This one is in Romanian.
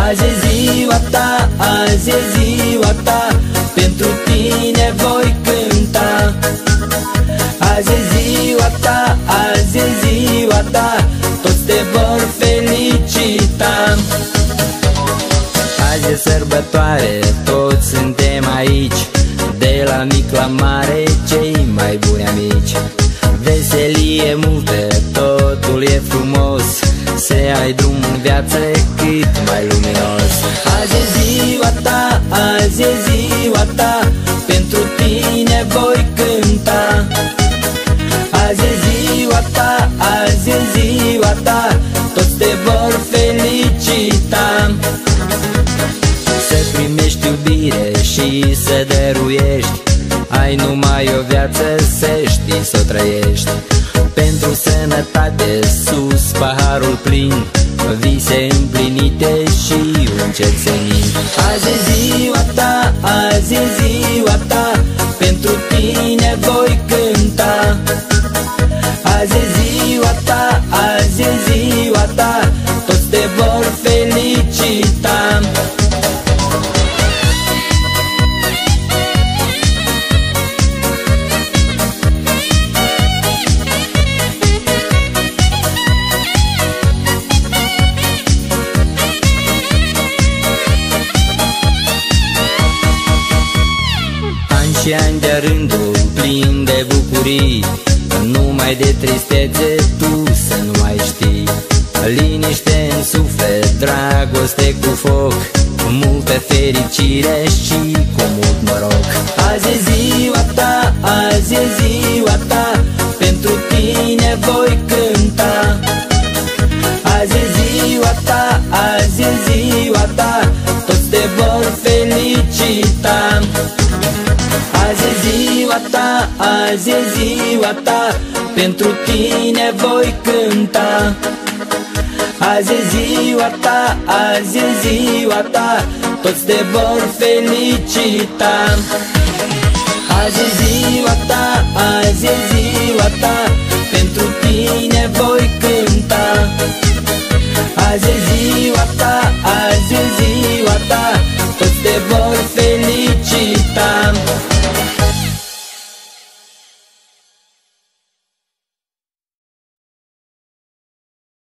Azi e ziua ta, azi e ziua ta, pentru tine voi cânta. Azi e ziua ta, azi e ziua ta, toți te vor felicita. Azi e sărbătoare, toți suntem aici, de la mic la mare, cei mai buni amici. Veselie multă, totul e frumos, să ai drum în viață cât mai luminos. Azi e ziua ta, azi e ziua ta, pentru tine voi cânta. Azi e ziua ta, azi e ziua ta, toți te vor felicita. Să primești iubire și să dăruiești, ai numai o viață, să știi să o trăiești. Pentru sănătate, sus paharul plin, vise împlinite și un cer senin. Azi e ziua ta, azi e ziua ta, pentru tine voi cânta. Azi e ziua ta, azi e ziua ta, toți te vor felicita. Și ani de rândul plin de bucurii, numai de tristețe tu să nu mai știi. Liniște în suflet, dragoste cu foc, multă fericire și cu mult noroc. Azi e ziua ta, azi e ziua ta, pentru tine voi cânta. Azi e ziua ta, azi e ziua ta, toți te vor felicita. Azi e ziua ta, azi e ziua ta, pentru tine voi cânta. Azi e ziua ta, azi e ziua ta, toți te vor felicita. Azi e ziua ta, azi e ziua ta, pentru tine voi